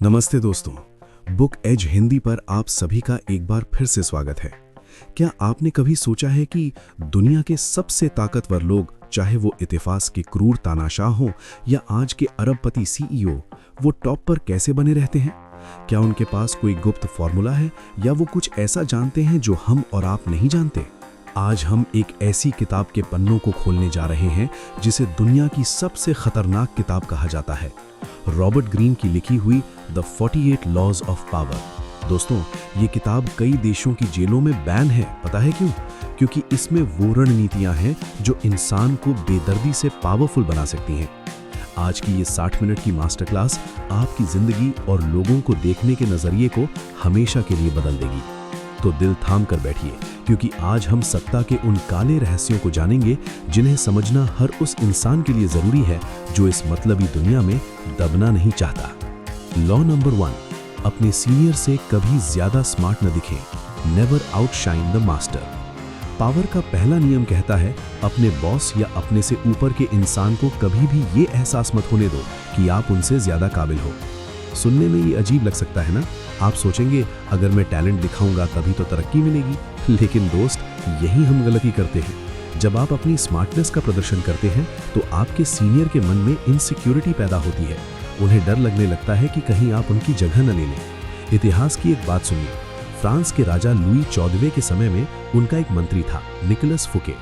नमस्ते दोस्तों, book as Hindi पर आप सभी का एक बार फिर से स्वागत है। क्या आपने कभी सोचा है कि दुनिया के सबसे ताकतवर लोग, चाहे वो इतिफास के क्रूर तानाशाह हों या आज के अरबपति सीईओ, वो टॉप पर कैसे बने रहते हैं? क्या उनके पास कोई गुप्त फॉर्मूला है या वो कुछ ऐसा जानते हैं जो हम और आप नहीं जानते? आज हम एक ऐसी किताब के पन्नों को खोलने जा रहे हैं जिसे दुनिया की सबसे खतरनाक किताब कहा जाता है, रॉबर्ट ग्रीन की लिखी हुई द 48 लॉज ऑफ पावर। दोस्तों, ये किताब कई देशों की जेलों में बैन है। पता है क्यों? क्योंकि इसमें वो रणनीतियां हैं जो इंसान को बेदर्दी से पावरफुल बना सकती हैं। आज की ये 60 मिनट की मास्टर क्लास आपकी जिंदगी और लोगों को देखने के नजरिए को हमेशा के लिए बदल देगी। तो दिल थाम कर बैठिए, क्योंकि आज हम सत्ता के उन काले रहस्यों को जानेंगे जिन्हें समझना हर उस इंसान के लिए जरूरी है जो इस मतलबी दुनिया में दबना नहीं चाहता। लॉ नंबर 1, अपने सीनियर से कभी ज्यादा स्मार्ट न दिखें। Never outshine the master. Power का पहला नियम कहता है, अपने बॉस या अपने से ऊपर के इंसान को कभी भी ये एहसास मत होने दो कि आप उनसे ज्यादा काबिल हो। सुनने में ये अजीब लग सकता है ना? आप सोचेंगे अगर मैं टैलेंट दिखाऊंगा तभी तो तरक्की मिलेगी। लेकिन दोस्त, यही हम गलती करते हैं। जब आप अपनी स्मार्टनेस का प्रदर्शन करते हैं तो आपके सीनियर के मन में इनसिक्योरिटी पैदा होती है। उन्हें डर लगने लगता है कि कहीं आप उनकी जगह न ले लें। इतिहास की एक बात सुनिए। फ्रांस के राजा लुई 14वें के समय में उनका एक मंत्री था, निकोलस फुके।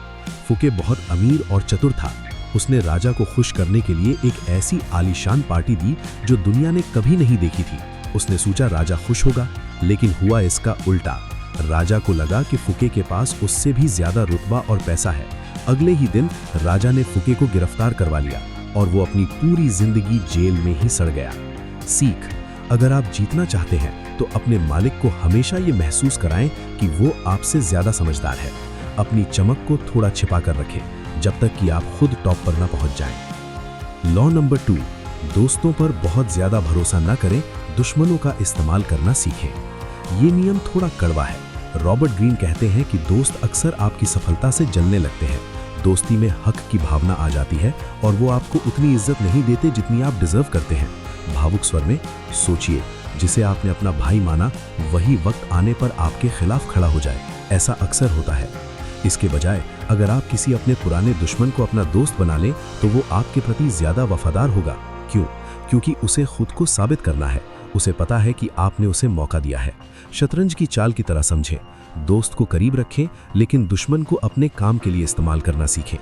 फुके बहुत अमीर और चतुर था। उसने राजा को खुश करने के लिए एक ऐसी आलीशान पार्टी दी जो दुनिया ने कभी नहीं देखी थी। उसने सोचा राजा खुश होगा, लेकिन हुआ इसका उल्टा। राजा को लगा कि फुके के पास उससे भी ज्यादा रुतबा और पैसा है। अगले ही दिन राजा ने फुके को गिरफ्तार करवा लिया और वो अपनी पूरी जिंदगी जेल में ही सड़ गया। सीख: अगर आप जीतना चाहते हैं तो अपने मालिक को हमेशा ये महसूस कराएं कि वो आपसे ज्यादा समझदार है। अपनी चमक को थोड़ा छिपा कर रखें जब तक कि आप खुद टॉप पर न पहुंच जाएं। लॉ नंबर 2, दोस्तों पर बहुत ज्यादा भरोसा न करें, दुश्मनों का इस्तेमाल करना सीखें। ये नियम थोड़ा कड़वा है। रॉबर्ट ग्रीन कहते हैं कि दोस्त अक्सर आपकी सफलता से जलने लगते हैं। दोस्ती में हक की भावना आ जाती है और वो आपको उतनी इज्जत नहीं देते जितनी आप डिजर्व करते हैं। भावुक स्वर में सोचिए, जिसे आपने अपना भाई माना वही वक्त आने पर आपके खिलाफ खड़ा हो जाए। ऐसा अक्सर होता है। इसके बजाय अगर आप किसी अपने पुराने दुश्मन को अपना दोस्त बना लें तो वो आपके प्रति ज्यादा वफादार होगा। क्यों? क्योंकि उसे खुद को साबित करना है। उसे पता है कि आपने उसे मौका दिया है। शतरंज की चाल की तरह समझें। दोस्त को करीब रखें, लेकिन दुश्मन को अपने काम के लिए इस्तेमाल करना सीखें।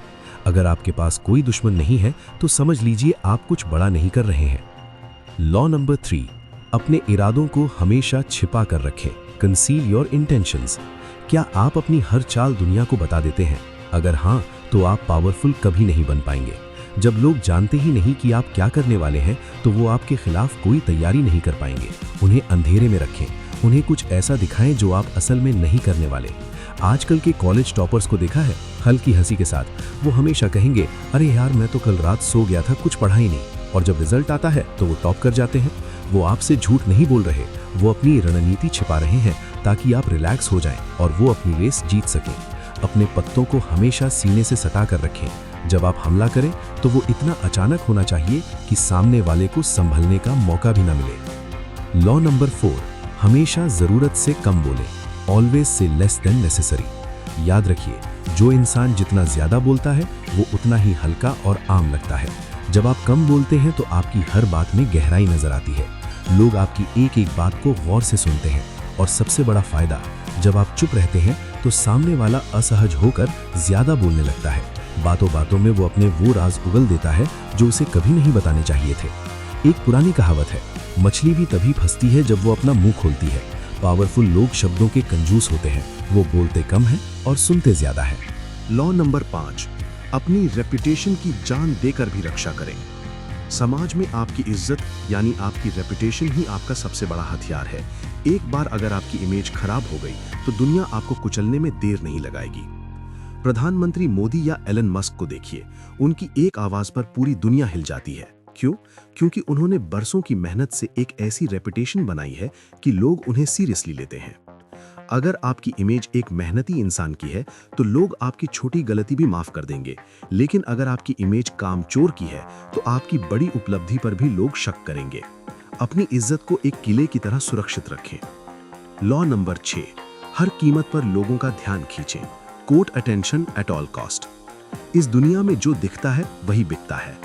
अगर आपके पास कोई दुश्मन नहीं है तो समझ लीजिए आप कुछ बड़ा नहीं कर रहे हैं। लॉ नंबर 3, अपने इरादों को हमेशा छिपा कर रखें। Conceal your intentions. क्या आप अपनी हर चाल दुनिया को बता देते हैं? अगर हाँ, तो आप पावरफुल कभी नहीं बन पाएंगे। जब लोग जानते ही नहीं कि आप क्या करने वाले हैं तो वो आपके खिलाफ कोई तैयारी नहीं कर पाएंगे। उन्हें अंधेरे में रखें। उन्हें कुछ ऐसा दिखाएं जो आप असल में नहीं करने वाले। आजकल के कॉलेज टॉपर्स को देखा है? हल्की हंसी के साथ वो हमेशा कहेंगे, अरे यार मैं तो कल रात सो गया था, कुछ पढ़ा ही नहीं। और जब रिजल्ट आता है तो वो टॉप कर जाते हैं। वो आपसे झूठ नहीं बोल रहे, वो अपनी रणनीति छिपा रहे हैं ताकि आप रिलैक्स हो जाएं और वो अपनी रेस जीत सकें। अपने पत्तों को हमेशा सीने से सटा कर रखें। जब आप हमला करें तो वो इतना अचानक होना चाहिए कि सामने वाले को संभलने का मौका भी न मिले। लॉ नंबर 4, हमेशा जरूरत से कम बोलें। Always say less than necessary. याद रखिए, जो इंसान जितना ज्यादा बोलता है वो उतना ही हल्का और आम लगता है। जब आप कम बोलते हैं तो आपकी हर बात में गहराई नजर आती है। लोग आपकी एक एक बात को गौर से सुनते हैं। और सबसे बड़ा फायदा, जब आप चुप रहते हैं तो सामने वाला असहज होकर ज्यादा बोलने लगता है। बातों बातों में वो अपने वो राज उगल देता है जो उसे कभी नहीं बताने चाहिए थे। एक पुरानी कहावत है, मछली भी तभी फंसती है जब वो अपना मुंह खोलती है। पावरफुल लोग शब्दों के कंजूस होते हैं। वो बोलते कम हैं और सुनते ज्यादा है। लॉ नंबर 5, अपनी रेपुटेशन की जान देकर भी रक्षा करें। समाज में आपकी इज्जत यानी आपकी रेपुटेशन ही आपका सबसे बड़ा हथियार है। एक बार अगर आपकी इमेज खराब हो गई तो दुनिया आपको कुचलने में देर नहीं लगाएगी। प्रधानमंत्री मोदी या एलन मस्क को देखिए, उनकी एक आवाज पर पूरी दुनिया हिल जाती है। क्यों? क्योंकि उन्होंने बरसों की मेहनत से एक ऐसी रेपुटेशन बनाई है कि लोग उन्हें सीरियसली लेते हैं। अगर आपकी इमेज एक मेहनती इंसान की है तो लोग आपकी छोटी गलती भी माफ कर देंगे, लेकिन अगर आपकी इमेज कामचोर की है तो आपकी बड़ी उपलब्धि पर भी लोग शक करेंगे। अपनी इज्जत को एक किले की तरह सुरक्षित रखें। लॉ नंबर 6, हर कीमत पर लोगों का ध्यान खींचें। Court attention at all cost. इस दुनिया में जो दिखता है वही बिकता है।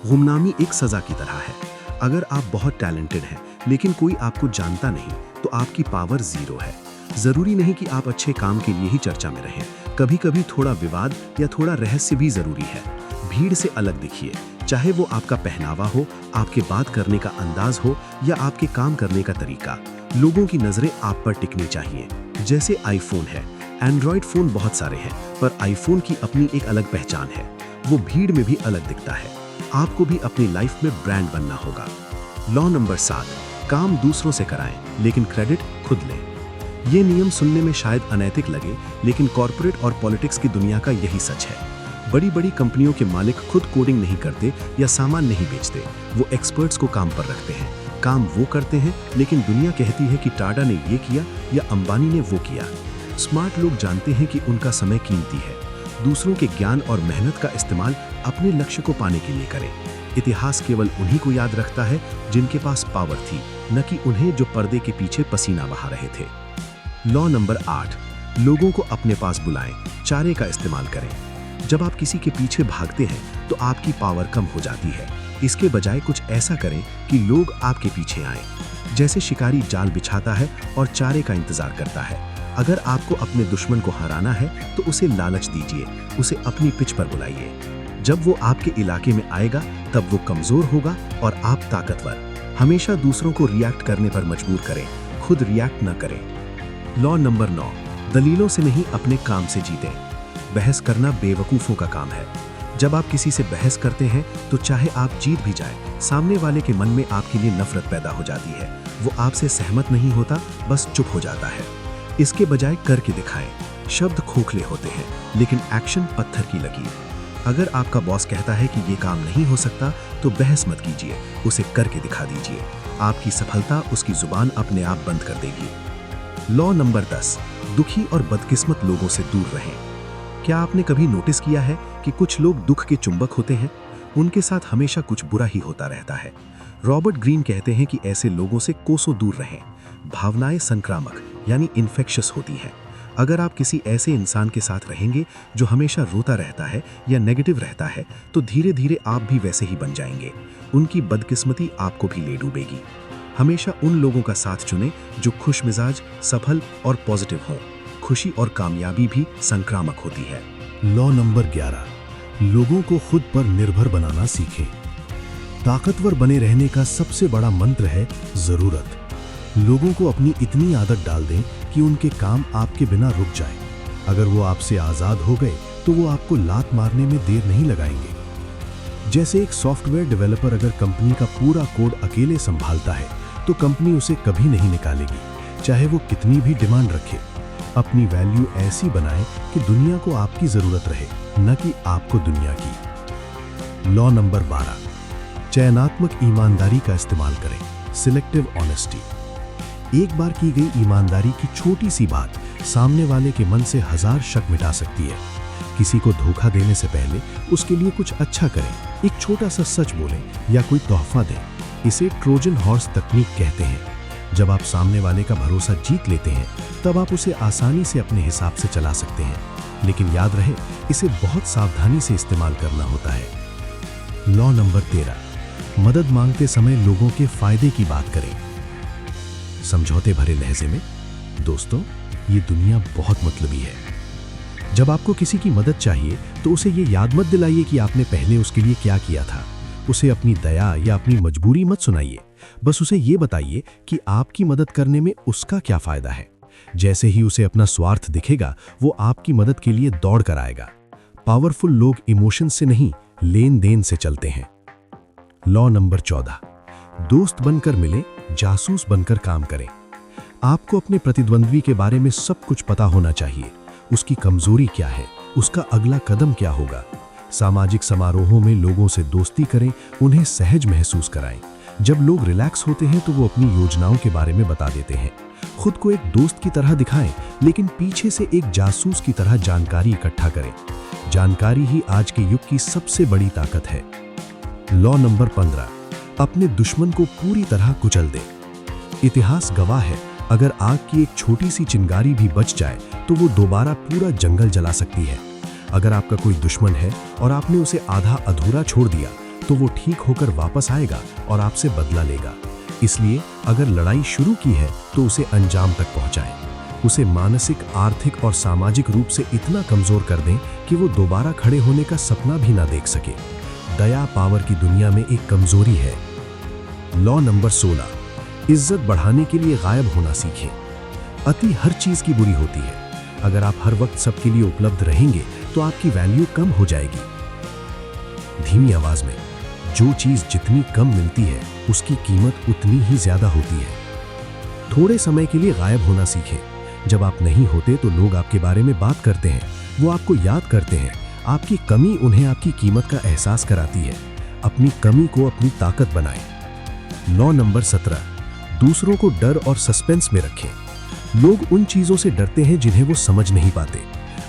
गुमनामी एक सजा की तरह है। अगर आप बहुत टैलेंटेड हैं लेकिन कोई आपको जानता नहीं तो आपकी पावर जीरो है। जरूरी नहीं कि आप अच्छे काम के लिए ही चर्चा में रहें। कभी कभी थोड़ा विवाद या थोड़ा रहस्य भी जरूरी है। भीड़ से अलग दिखिए, चाहे वो आपका पहनावा हो, आपके बात करने का अंदाज हो या आपके काम करने का तरीका। लोगों की नजरें आप पर टिकनी चाहिए। जैसे आईफोन है, एंड्रॉयड फोन बहुत सारे हैं, पर आईफोन की अपनी एक अलग पहचान है। वो भीड़ में भी अलग दिखता है। आपको भी अपनी लाइफ में ब्रांड बनना होगा। लॉ नंबर 7, काम दूसरों से कराएं लेकिन क्रेडिट खुद लें। ये नियम सुनने में शायद अनैतिक लगे, लेकिन कॉर्पोरेट और पॉलिटिक्स की दुनिया का यही सच है। बड़ी बड़ी कंपनियों के मालिक खुद कोडिंग नहीं करते या सामान नहीं बेचते। वो एक्सपर्ट्स को काम पर रखते हैं। काम वो करते हैं, लेकिन दुनिया कहती है कि टाटा ने ये किया या अंबानी ने वो किया। स्मार्ट लोग जानते हैं कि उनका समय कीमती है। दूसरों के ज्ञान और मेहनत का इस्तेमाल अपने लक्ष्य को पाने के लिए करें। इतिहास केवल उन्हीं को याद रखता है जिनके पास पावर थी, न कि उन्हें जो पर्दे के पीछे पसीना बहा रहे थे। लॉ नंबर 8, लोगों को अपने पास बुलाएं, चारे का इस्तेमाल करें। जब आप किसी के पीछे भागते हैं तो आपकी पावर कम हो जाती है। इसके बजाय कुछ ऐसा करें कि लोग आपके पीछे आएं। जैसे शिकारी जाल बिछाता है और चारे का इंतजार करता है। अगर आपको अपने दुश्मन को हराना है तो उसे लालच दीजिए, उसे अपनी पिच पर बुलाइए। जब वो आपके इलाके में आएगा तब वो कमजोर होगा और आप ताकतवर। हमेशा दूसरों को रिएक्ट करने पर मजबूर करें, खुद रिएक्ट न करें। लॉ नंबर 9, दलीलों से नहीं अपने काम से जीतें। बहस करना बेवकूफ़ों का काम है। जब आप किसी से बहस करते हैं तो चाहे आप जीत भी जाएं, सामने वाले के मन में आपके लिए नफरत पैदा हो जाती है। वो आपसे सहमत नहीं होता, बस चुप हो जाता है। इसके बजाय करके दिखाएं। शब्द खोखले होते हैं, लेकिन एक्शन पत्थर की लकीर। अगर आपका बॉस कहता है कि ये काम नहीं हो सकता तो बहस मत कीजिए, उसे करके दिखा दीजिए। आपकी सफलता उसकी जुबान अपने आप बंद कर देगी। लॉ नंबर 10, दुखी और बदकिस्मत लोगों से दूर रहें। क्या आपने कभी नोटिस किया है कि कुछ लोग दुख के चुंबक होते हैं? उनके साथ हमेशा कुछ बुरा ही होता रहता है। रॉबर्ट ग्रीन कहते हैं कि ऐसे लोगों से कोसों दूर रहें। भावनाएं संक्रामक यानी इन्फेक्शियस होती हैं। अगर आप किसी ऐसे इंसान के साथ रहेंगे जो हमेशा रोता रहता है या नेगेटिव रहता है, तो धीरे धीरे आप भी वैसे ही बन जाएंगे। उनकी बदकिस्मती आपको भी ले डूबेगी। हमेशा उन लोगों का साथ चुनें जो खुश मिजाज, सफल और पॉजिटिव हों। खुशी और कामयाबी भी संक्रामक होती है। लॉ नंबर 11, लोगों को खुद पर निर्भर बनाना सीखें। ताकतवर बने रहने का सबसे बड़ा मंत्र है जरूरत। लोगों को अपनी इतनी आदत डाल दें कि उनके काम आपके बिना रुक जाएं। अगर वो आपसे आज़ाद हो गए तो वो आपको लात मारने में देर नहीं लगाएंगे। जैसे एक सॉफ्टवेयर डेवलपर अगर कंपनी का पूरा कोड अकेले संभालता है तो कंपनी उसे कभी नहीं निकालेगी, चाहे वो कितनी भी डिमांड रखे। अपनी वैल्यू ऐसी बनाएं कि दुनिया को आपकी जरूरत रहे, न कि आपको दुनिया की। लॉ नंबर 12, चयनात्मक ईमानदारी का इस्तेमाल करें। Selective honesty. एक बार की गई ईमानदारी की छोटी सी बात सामने वाले के मन से 1000 शक मिटा सकती है। किसी को धोखा देने से पहले उसके लिए कुछ अच्छा करें, एक छोटा सा सच बोलें या कोई तोहफा दें। इसे ट्रोजन हॉर्स तकनीक कहते हैं। जब आप सामने वाले का भरोसा जीत लेते हैं तब आप उसे आसानी से अपने हिसाब से चला सकते हैं, लेकिन याद रहे इसे बहुत सावधानी से इस्तेमाल करना होता है। लॉ नंबर 13, मदद मांगते समय लोगों के फायदे की बात करें। समझौते भरे लहजे में, दोस्तों ये दुनिया बहुत मतलबी है। जब आपको किसी की मदद चाहिए तो उसे ये याद मत दिलाइए कि आपने पहले उसके लिए क्या किया था। उसे अपनी दया या अपनी मजबूरी मत सुनाइए, बस उसे ये बताइए कि आपकी मदद करने में उसका क्या फायदा है। जैसे ही उसे अपना स्वार्थ दिखेगा वो आपकी मदद के लिए दौड़ कर आएगा। पावरफुल लोग इमोशन से नहीं, लेन देन से चलते हैं। लॉ नंबर 14, दोस्त बनकर मिले, जासूस बनकर काम करें। आपको अपने प्रतिद्वंद्वी के बारे में सब कुछ पता होना चाहिए। उसकी कमजोरी क्या है, उसका अगला कदम क्या होगा। सामाजिक समारोहों में लोगों से दोस्ती करें, उन्हें सहज महसूस कराएं। जब लोग रिलैक्स होते हैं तो वो अपनी योजनाओं के बारे में बता देते हैं। खुद को एक दोस्त की तरह दिखाएं, लेकिन पीछे से एक जासूस की तरह जानकारी इकट्ठा करें। जानकारी ही आज के युग की सबसे बड़ी ताकत है। लॉ नंबर 15, अपने दुश्मन को पूरी तरह कुचल दें। इतिहास गवाह है, अगर आग की एक छोटी सी चिंगारी भी बच जाए तो वो दोबारा पूरा जंगल जला सकती है। अगर आपका कोई दुश्मन है और आपने उसे आधा अधूरा छोड़ दिया तो वो ठीक होकर वापस आएगा और आपसे बदला लेगा। इसलिए अगर लड़ाई शुरू की है तो उसे अंजाम तक पहुंचाएं। उसे मानसिक, आर्थिक और सामाजिक रूप से इतना कमजोर कर दें कि वो दोबारा खड़े होने का सपना भी ना देख सके। दया पावर की दुनिया में एक कमजोरी है। लॉ नंबर 16, इज्जत बढ़ाने के लिए गायब होना सीखें। अति हर चीज की बुरी होती है। अगर आप हर वक्त सबके लिए उपलब्ध रहेंगे तो आपकी वैल्यू कम हो जाएगी। धीमी आवाज में, जो चीज जितनी कम मिलती है उसकी कीमत उतनी ही ज्यादा होती है। थोड़े समय के लिए गायब होना सीखें। जब आप नहीं होते तो लोग आपके बारे में बात करते हैं, वो आपको याद करते हैं। आपकी कमी उन्हें आपकी कीमत का एहसास कराती है। अपनी कमी को अपनी ताकत बनाएं। लॉ नंबर 17, दूसरों को डर और सस्पेंस में रखें। लोग उन चीजों से डरते हैं जिन्हें वो समझ नहीं पाते।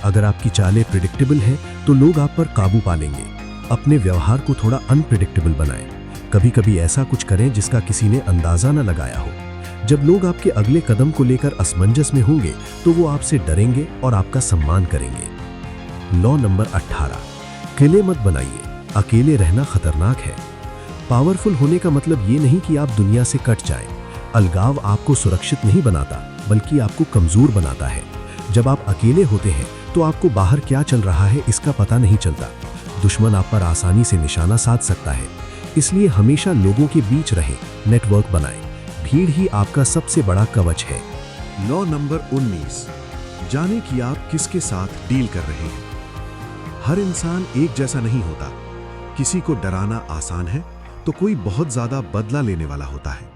अगर आपकी चालें प्रिडिक्टेबल हैं तो लोग आप पर काबू पा लेंगे। अपने व्यवहार को थोड़ा अनप्रिडिक्टेबल बनाएं। कभी कभी ऐसा कुछ करें जिसका किसी ने अंदाजा न लगाया हो। जब लोग आपके अगले कदम को लेकर असमंजस में होंगे तो वो आपसे डरेंगे और आपका सम्मान करेंगे। लॉ नंबर 18, किले मत बनाइए। अकेले रहना खतरनाक है। पावरफुल होने का मतलब ये नहीं कि आप दुनिया से कट जाएं। अलगाव आपको सुरक्षित नहीं बनाता बल्कि आपको कमजोर बनाता है। जब आप अकेले होते हैं तो आपको बाहर क्या चल रहा है इसका पता नहीं चलता। दुश्मन आप पर आसानी से निशाना साध सकता है। इसलिए हमेशा लोगों के बीच रहें, नेटवर्क बनाएं। भीड़ ही आपका सबसे बड़ा कवच है। लॉ नंबर 19, जाने कि आप किसके साथ डील कर रहे हैं। हर इंसान एक जैसा नहीं होता। किसी को डराना आसान है तो कोई बहुत ज्यादा बदला लेने वाला होता है।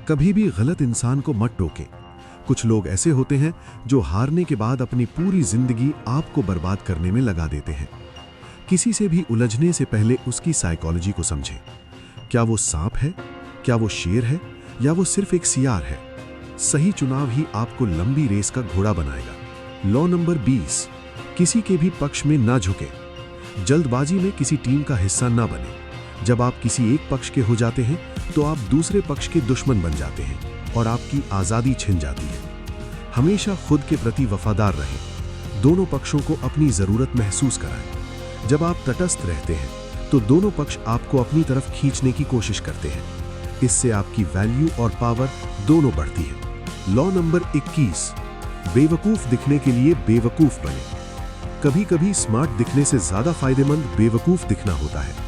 कभी भी गलत इंसान को मत टोकें। कुछ लोग ऐसे होते हैं जो हारने के बाद अपनी पूरी जिंदगी आपको बर्बाद करने में लगा देते हैं। किसी से भी उलझने से पहले उसकी साइकोलॉजी को समझें। क्या वो सांप है, क्या वो शेर है, या वो सिर्फ एक सियार है। सही चुनाव ही आपको लंबी रेस का घोड़ा बनाएगा। लॉ नंबर 20, किसी के भी पक्ष में ना झुके। जल्दबाजी में किसी टीम का हिस्सा ना बने। जब आप किसी एक पक्ष के हो जाते हैं तो आप दूसरे पक्ष के दुश्मन बन जाते हैं और आपकी आजादी छिन जाती है। हमेशा खुद के प्रति वफादार रहें। दोनों पक्षों को अपनी जरूरत महसूस कराएं। जब आप तटस्थ रहते हैं तो दोनों पक्ष आपको अपनी तरफ खींचने की कोशिश करते हैं। इससे आपकी वैल्यू और पावर दोनों बढ़ती है। लॉ नंबर 21, बेवकूफ दिखने के लिए बेवकूफ बने। कभी कभी स्मार्ट दिखने से ज्यादा फायदेमंद बेवकूफ दिखना होता है।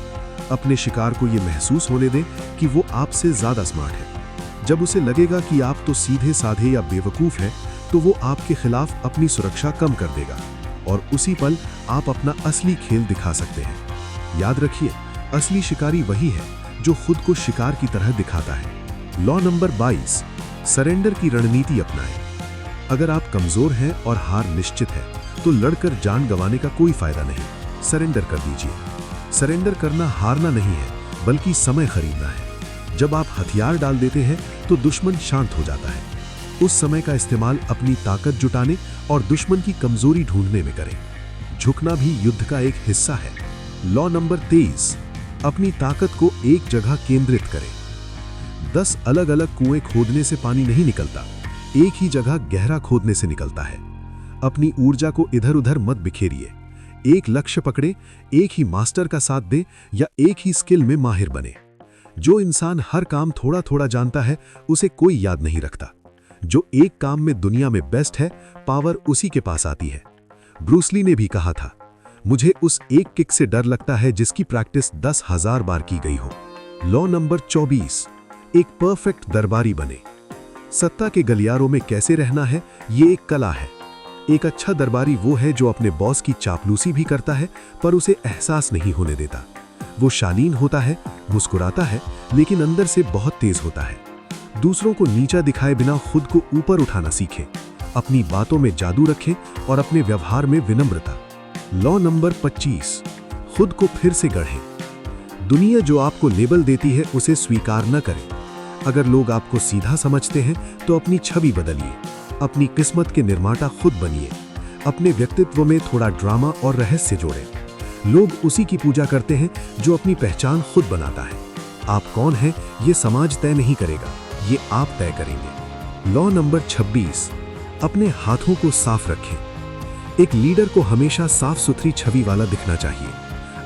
अपने शिकार को यह महसूस होने दें कि वो आपसे ज्यादा स्मार्ट है। जब उसे लगेगा कि आप तो सीधे साधे या बेवकूफ हैं, तो वो आपके खिलाफ अपनी सुरक्षा कम कर देगा और उसी पल आप अपना असली खेल दिखा सकते हैं। याद रखिए, असली शिकारी वही है जो खुद को शिकार की तरह दिखाता है। लॉ नंबर 22, सरेंडर की रणनीति अपनाएं। अगर आप कमजोर हैं और हार निश्चित है तो लड़कर जान गंवाने का कोई फायदा नहीं। सरेंडर कर दीजिए। सरेंडर करना हारना नहीं है बल्कि समय खरीदना है। जब आप हथियार डाल देते हैं तो दुश्मन शांत हो जाता है। उस समय का इस्तेमाल अपनी ताकत जुटाने और दुश्मन की कमजोरी ढूंढने में करें। झुकना भी युद्ध का एक हिस्सा है। लॉ नंबर 23, अपनी ताकत को एक जगह केंद्रित करें। 10 अलग अलग कुएं खोदने से पानी नहीं निकलता, एक ही जगह गहरा खोदने से निकलता है। अपनी ऊर्जा को इधर उधर मत बिखेरिए। एक लक्ष्य पकड़े, एक ही मास्टर का साथ दे या एक ही स्किल में माहिर बने। जो इंसान हर काम थोड़ा थोड़ा जानता है उसे कोई याद नहीं रखता। जो एक काम में दुनिया में बेस्ट है, पावर उसी के पास आती है। ब्रूस ली ने भी कहा था, मुझे उस एक किक से डर लगता है जिसकी प्रैक्टिस 10,000 बार की गई हो। लॉ नंबर 24, एक परफेक्ट दरबारी बने। सत्ता के गलियारों में कैसे रहना है, ये एक कला है। एक अच्छा दरबारी वो है जो अपने बॉस की चापलूसी भी करता है पर उसे एहसास नहीं होने देता। वो शालीन होता है, मुस्कुराता है, लेकिन अंदर से बहुत तेज होता है। दूसरों को नीचा दिखाए बिना खुद को ऊपर उठाना सीखें। अपनी बातों में जादू रखें और अपने व्यवहार में विनम्रता। लॉ नंबर 25, खुद को फिर से गढ़ें। दुनिया जो आपको लेबल देती है उसे स्वीकार न करें। अगर लोग आपको सीधा समझते हैं तो अपनी छवि बदलिए। अपनी किस्मत के निर्माता खुद बनिए। अपने व्यक्तित्व में थोड़ा ड्रामा और रहस्य जोड़ें। लोग उसी की पूजा करते हैं जो अपनी पहचान खुद बनाता है। आप कौन हैं ये समाज तय नहीं करेगा, ये आप तय करेंगे। लॉ नंबर 26, अपने हाथों को साफ रखें। एक लीडर को हमेशा साफ सुथरी छवि वाला दिखना चाहिए।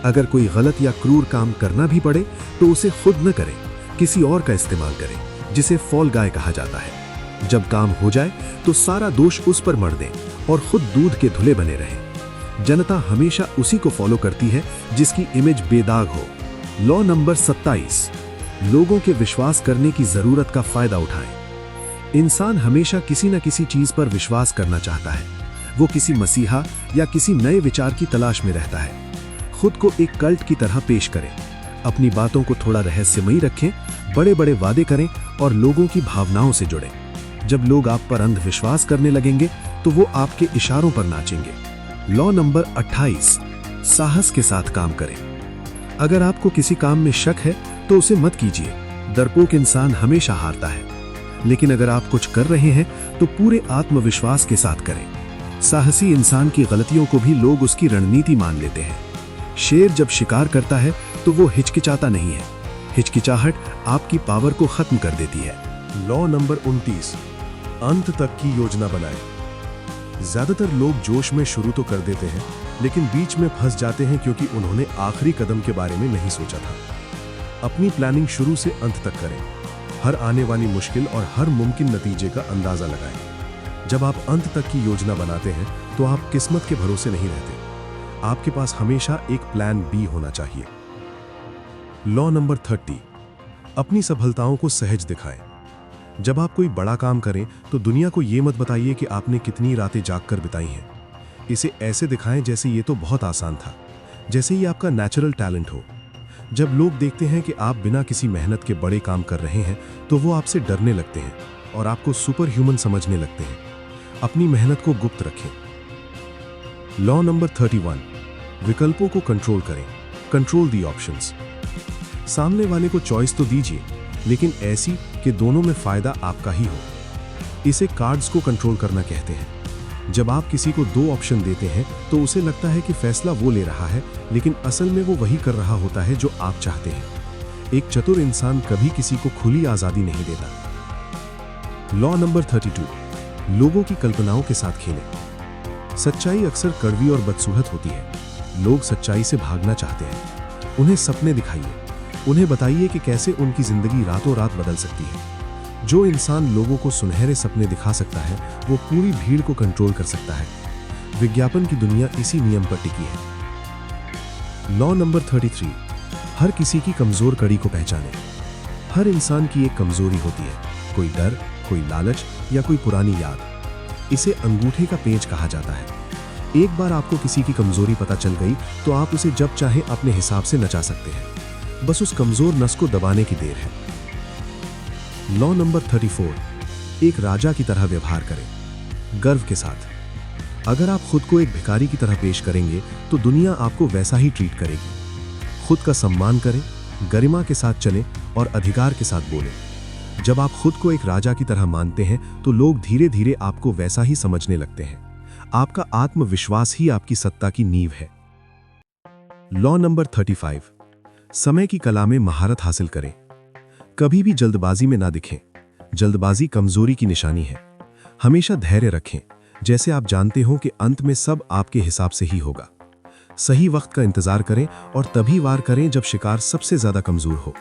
अगर कोई गलत या क्रूर काम करना भी पड़े तो उसे खुद न करें, किसी और का इस्तेमाल करें, जिसे फॉल गाय कहा जाता है। जब काम हो जाए तो सारा दोष उस पर मढ़ दें और खुद दूध के धुले बने रहें। जनता हमेशा उसी को फॉलो करती है जिसकी इमेज बेदाग हो। लॉ नंबर 27, लोगों के विश्वास करने की जरूरत का फायदा उठाएं। इंसान हमेशा किसी न किसी चीज पर विश्वास करना चाहता है। वो किसी मसीहा या किसी नए विचार की तलाश में रहता है। खुद को एक कल्ट की तरह पेश करें, अपनी बातों को थोड़ा रहस्यमयी रखें, बड़े बड़े वादे करें और लोगों की भावनाओं से जुड़ें। जब लोग आप पर अंधविश्वास करने लगेंगे तो वो आपके इशारों पर नाचेंगे। लॉ नंबर 28, साहस के साथ काम करें। अगर आपको किसी काम में शक है तो उसे मत कीजिए। डरपोक इंसान हमेशा हारता है। लेकिन अगर आप कुछ कर रहे हैं तो पूरे आत्मविश्वास के साथ करें। साहसी इंसान की गलतियों को भी लोग उसकी रणनीति मान लेते हैं। शेर जब शिकार करता है तो वो हिचकिचाता नहीं है। हिचकिचाहट आपकी पावर को खत्म कर देती है। लॉ नंबर 29, अंत तक की योजना बनाएं। ज्यादातर लोग जोश में शुरू तो कर देते हैं लेकिन बीच में फंस जाते हैं क्योंकि उन्होंने आखिरी कदम के बारे में नहीं सोचा था। अपनी प्लानिंग शुरू से अंत तक करें। हर आने वाली मुश्किल और हर मुमकिन नतीजे का अंदाजा लगाएं। जब आप अंत तक की योजना बनाते हैं तो आप किस्मत के भरोसे नहीं रहते। आपके पास हमेशा एक प्लान बी होना चाहिए। लॉ नंबर 30, अपनी सफलताओं को सहज दिखाएं। जब आप कोई बड़ा काम करें तो दुनिया को ये मत बताइए कि आपने कितनी रातें जागकर बिताई हैं। इसे ऐसे दिखाएं जैसे ये तो बहुत आसान था, जैसे ये आपका नेचुरल टैलेंट हो। जब लोग देखते हैं कि आप बिना किसी मेहनत के बड़े काम कर रहे हैं तो वो आपसे डरने लगते हैं और आपको सुपर ह्यूमन समझने लगते हैं। अपनी मेहनत को गुप्त रखें। लॉ नंबर 31, विकल्पों को कंट्रोल करें। Control the options. सामने वाले को चॉइस तो दीजिए लेकिन ऐसी कि दोनों में फायदा आपका ही हो। इसे कार्ड्स को कंट्रोल करना कहते हैं। जब आप किसी को 2 ऑप्शन देते हैं तो उसे लगता है कि फैसला वो ले रहा है, लेकिन असल में वो वही कर रहा होता है जो आप चाहते हैं। एक चतुर इंसान कभी किसी को खुली आजादी नहीं देता। लॉ नंबर 32, लोगों की कल्पनाओं के साथ खेलें। सच्चाई अक्सर कड़वी और बदसूरत होती है। लोग सच्चाई से भागना चाहते हैं। उन्हें सपने दिखाइए। उन्हें बताइए कि कैसे उनकी जिंदगी रातों रात बदल सकती है। जो इंसान लोगों को सुनहरे सपने दिखा सकता है वो पूरी भीड़ को कंट्रोल कर सकता है। विज्ञापन की दुनिया इसी नियम पर टिकी है। लॉ नंबर 33, हर किसी की कमजोर कड़ी को पहचानें। हर इंसान की एक कमजोरी होती है, कोई डर, कोई लालच या कोई पुरानी याद। इसे अंगूठे का पेंच कहा जाता है। एक बार आपको किसी की कमजोरी पता चल गई तो आप उसे जब चाहे अपने हिसाब से नचा सकते हैं। बस उस कमजोर नस को दबाने की देर है। लॉ नंबर 34, एक राजा की तरह व्यवहार करें, गर्व के साथ। अगर आप खुद को एक भिखारी की तरह पेश करेंगे तो दुनिया आपको वैसा ही ट्रीट करेगी। खुद का सम्मान करें, गरिमा के साथ चलें और अधिकार के साथ बोलें। जब आप खुद को एक राजा की तरह मानते हैं तो लोग धीरे धीरे आपको वैसा ही समझने लगते हैं। आपका आत्मविश्वास ही आपकी सत्ता की नींव है। लॉ नंबर 35, समय की कला में महारत हासिल करें। कभी भी जल्दबाजी में ना दिखें। जल्दबाजी कमजोरी की निशानी है। हमेशा धैर्य रखें, जैसे आप जानते हो कि अंत में सब आपके हिसाब से ही होगा। सही वक्त का इंतजार करें और तभी वार करें जब शिकार सबसे ज्यादा कमजोर हो।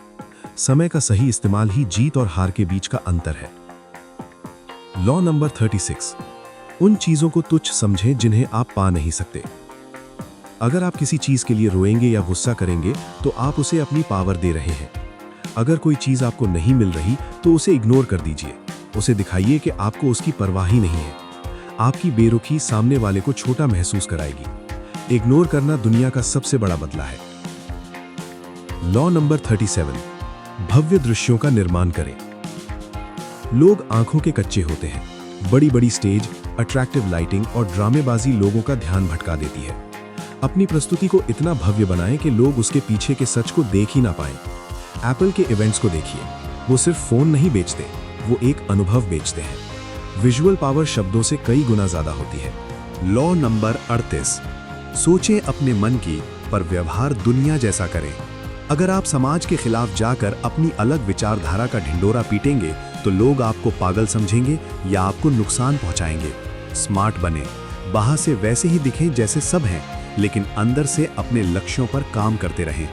समय का सही इस्तेमाल ही जीत और हार के बीच का अंतर है। लॉ नंबर 36, उन चीजों को तुच्छ समझें जिन्हें आप पा नहीं सकते। अगर आप किसी चीज के लिए रोएंगे या गुस्सा करेंगे तो आप उसे अपनी पावर दे रहे हैं। अगर कोई चीज आपको नहीं मिल रही तो उसे इग्नोर कर दीजिए। उसे दिखाइए कि आपको उसकी परवाह ही नहीं है। आपकी बेरुखी सामने वाले को छोटा महसूस कराएगी। इग्नोर करना दुनिया का सबसे बड़ा बदला है। लॉ नंबर 37, भव्य दृश्यों का निर्माण करें। लोग आंखों के कच्चे होते हैं। बड़ी बड़ी स्टेज, अट्रैक्टिव लाइटिंग और ड्रामेबाजी लोगों का ध्यान भटका देती है। अपनी प्रस्तुति को इतना भव्य बनाएं कि लोग उसके पीछे के सच को देख ही ना पाएं। एप्पल के इवेंट्स को देखिए, वो सिर्फ फोन नहीं बेचते, वो एक अनुभव बेचते हैं। विजुअल पावर शब्दों से कई गुना ज्यादा होती है। लॉ नंबर 38, सोचें अपने मन की पर व्यवहार दुनिया जैसा करें। अगर आप समाज के खिलाफ जाकर अपनी अलग विचारधारा का ढिंडोरा पीटेंगे तो लोग आपको पागल समझेंगे या आपको नुकसान पहुंचाएंगे। स्मार्ट बने, बाहर से वैसे ही दिखें जैसे सब हैं, लेकिन अंदर से अपने लक्ष्यों पर काम करते रहें।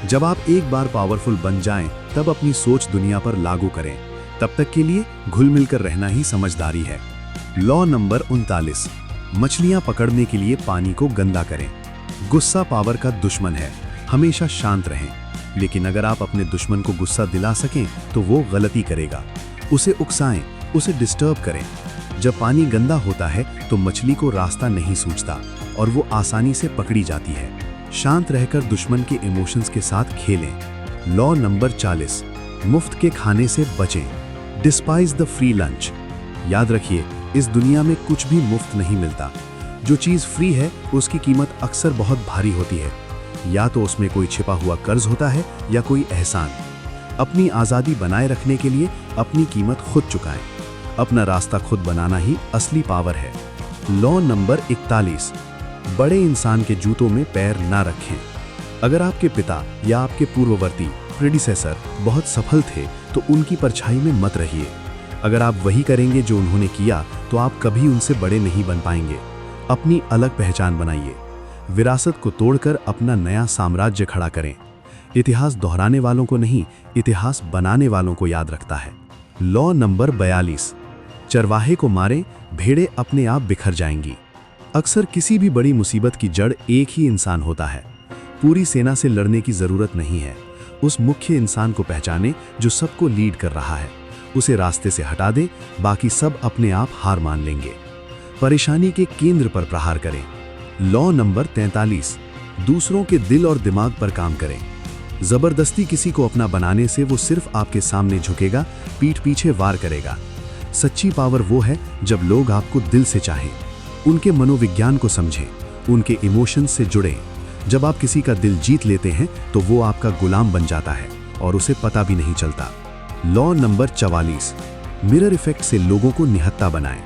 जब आप एक बार पावरफुल बन जाएं, तब अपनी सोच दुनिया पर लागू करें। तब तक के लिए घुल मिलकर रहना ही समझदारी है। लॉ नंबर 39, मछलियां पकड़ने के लिए पानी को गंदा करें। गुस्सा पावर का दुश्मन है, हमेशा शांत रहें। लेकिन अगर आप अपने दुश्मन को गुस्सा दिला सकें तो वो गलती करेगा। उसे उकसाएं, उसे डिस्टर्ब करें। जब पानी गंदा होता है तो मछली को रास्ता नहीं सूझता और वो आसानी से पकड़ी जाती है। शांत रहकर दुश्मन के इमोशंस के साथ खेलें। लॉ नंबर 40, मुफ्त के खाने से बचें। Despise the free lunch. याद रखिए, इस दुनिया में कुछ भी मुफ्त नहीं मिलता। जो चीज़ फ्री है उसकी कीमत अक्सर बहुत भारी होती है। या तो उसमें कोई छिपा हुआ कर्ज होता है या कोई एहसान। अपनी आज़ादी बनाए रखने के लिए अपनी कीमत खुद चुकाएं। अपना रास्ता खुद बनाना ही असली पावर है। लॉ नंबर 41, बड़े इंसान के जूतों में पैर ना रखें। अगर आपके पिता या आपके पूर्ववर्ती प्रेडिसेसर बहुत सफल थे तो उनकी परछाई में मत रहिए। अगर आप वही करेंगे जो उन्होंने किया तो आप कभी उनसे बड़े नहीं बन पाएंगे। अपनी अलग पहचान बनाइए। विरासत को तोड़कर अपना नया साम्राज्य खड़ा करें। इतिहास दोहराने वालों को नहीं, इतिहास बनाने वालों को याद रखता है। लॉ नंबर 42, चरवाहे को मारें, भेड़ें अपने आप बिखर जाएंगी। अक्सर किसी भी बड़ी मुसीबत की जड़ एक ही इंसान होता है। पूरी सेना से लड़ने की जरूरत नहीं है। उस मुख्य इंसान को पहचानें जो सबको लीड कर रहा है। उसे रास्ते से हटा दें, बाकी सब अपने आप हार मान लेंगे। परेशानी के केंद्र पर प्रहार करें। लॉ नंबर 43, दूसरों के दिल और दिमाग पर काम करें। जबरदस्ती किसी को अपना बनाने से वो सिर्फ आपके सामने झुकेगा, पीठ पीछे वार करेगा। सच्ची पावर वो है जब लोग आपको दिल से चाहें, उनके मनोविज्ञान को समझें, उनके इमोशंस से जुड़ें। जब आप किसी का दिल जीत लेते हैं तो वो आपका गुलाम बन जाता है और उसे पता भी नहीं चलता। लॉ नंबर 44, मिरर इफेक्ट से लोगों को निहत्था बनाएं।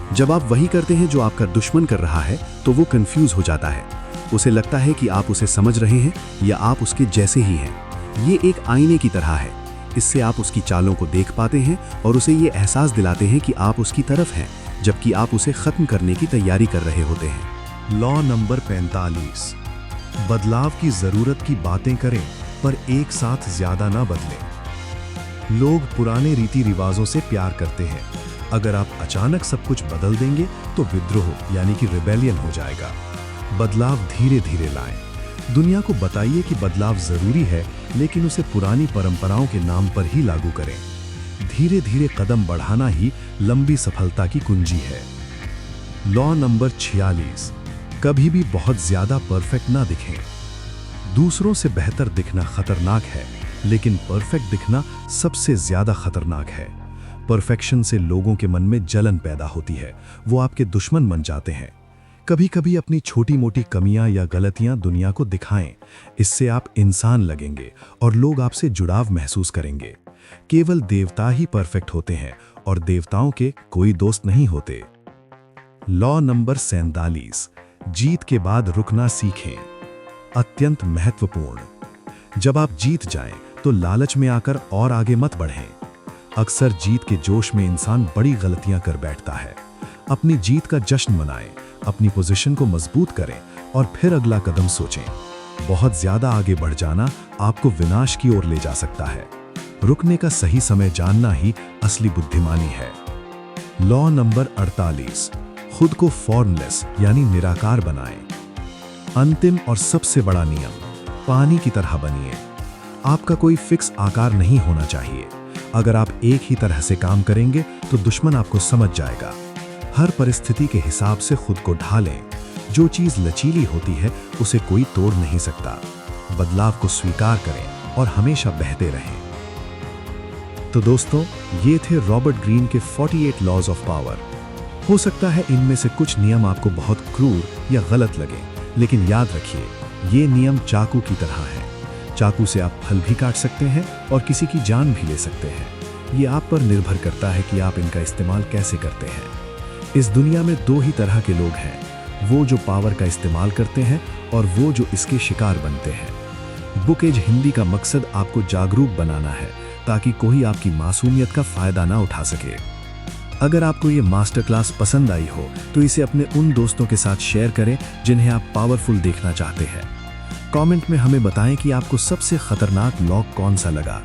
जब आप वही करते हैं जो आपका दुश्मन कर रहा है तो वो कंफ्यूज हो जाता है। उसे लगता है कि आप उसे समझ रहे हैं या आप उसके जैसे ही हैं। ये एक आईने की तरह है। इससे आप उसकी चालों को देख पाते हैं और उसे ये एहसास दिलाते हैं कि आप उसकी तरफ हैं, जबकि आप उसे खत्म करने की तैयारी कर रहे होते हैं। लॉ नंबर 45, बदलाव की जरूरत की बातें करें पर एक साथ ज्यादा ना बदलें। लोग पुराने रीति रिवाजों से प्यार करते हैं। अगर आप अचानक सब कुछ बदल देंगे तो विद्रोह यानी कि रिबेलियन हो जाएगा। बदलाव धीरे धीरे लाएं। दुनिया को बताइए कि बदलाव जरूरी है, लेकिन उसे पुरानी परंपराओं के नाम पर ही लागू करें। धीरे धीरे कदम बढ़ाना ही लंबी सफलता की कुंजी है। लॉ नंबर 46, कभी भी बहुत ज्यादा परफेक्ट ना दिखें। दूसरों से बेहतर दिखना खतरनाक है, लेकिन परफेक्ट दिखना सबसे ज्यादा खतरनाक है। परफेक्शन से लोगों के मन में जलन पैदा होती है, वो आपके दुश्मन बन जाते हैं। कभी कभी अपनी छोटी मोटी कमियां या गलतियां दुनिया को दिखाएं। इससे आप इंसान लगेंगे और लोग आपसे जुड़ाव महसूस करेंगे। केवल देवता ही परफेक्ट होते हैं और देवताओं के कोई दोस्त नहीं होते। लॉ नंबर 47, जीत के बाद रुकना सीखें। अत्यंत महत्वपूर्ण। जब आप जीत जाएं तो लालच में आकर और आगे मत बढ़ें। अक्सर जीत के जोश में इंसान बड़ी गलतियां कर बैठता है। अपनी जीत का जश्न मनाएं, अपनी पोजीशन को मजबूत करें और फिर अगला कदम सोचें। बहुत ज्यादा आगे बढ़ जाना आपको विनाश की ओर ले जा सकता है। रुकने का सही समय जानना ही असली बुद्धिमानी है। लॉ नंबर 48, खुद को फॉर्मलेस यानी निराकार बनाएं। अंतिम और सबसे बड़ा नियम, पानी की तरह बनिए। आपका कोई फिक्स आकार नहीं होना चाहिए। अगर आप एक ही तरह से काम करेंगे तो दुश्मन आपको समझ जाएगा। हर परिस्थिति के हिसाब से खुद को ढालें। जो चीज लचीली होती है उसे कोई तोड़ नहीं सकता। बदलाव को स्वीकार करें और हमेशा बहते रहें। तो दोस्तों, ये थे रॉबर्ट ग्रीन के 48 लॉज ऑफ पावर। हो सकता है इनमें से कुछ नियम आपको बहुत क्रूर या गलत लगे, लेकिन याद रखिए, ये नियम चाकू की तरह है। चाकू से आप फल भी काट सकते हैं और किसी की जान भी ले सकते हैं। ये आप पर निर्भर करता है कि आप इनका इस्तेमाल कैसे करते हैं। इस दुनिया में दो ही तरह के लोग हैं, वो जो पावर का इस्तेमाल करते हैं और वो जो इसके शिकार बनते हैं। बुक एज हिंदी का मकसद आपको जागरूक बनाना है ताकि कोई आपकी मासूमियत का फायदा ना उठा सके। अगर आपको ये मास्टर क्लास पसंद आई हो तो इसे अपने उन दोस्तों के साथ शेयर करें जिन्हें आप पावरफुल देखना चाहते हैं। कमेंट में हमें बताएं कि आपको सबसे खतरनाक लॉक कौन सा लगा।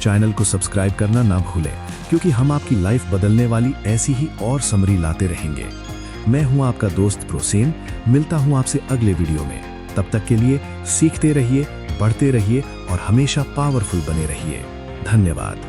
चैनल को सब्सक्राइब करना ना भूलें क्योंकि हम आपकी लाइफ बदलने वाली ऐसी ही और समरी लाते रहेंगे। मैं हूं आपका दोस्त प्रोसेन, मिलता हूं आपसे अगले वीडियो में। तब तक के लिए सीखते रहिए, बढ़ते रहिए और हमेशा पावरफुल बने रहिए। धन्यवाद।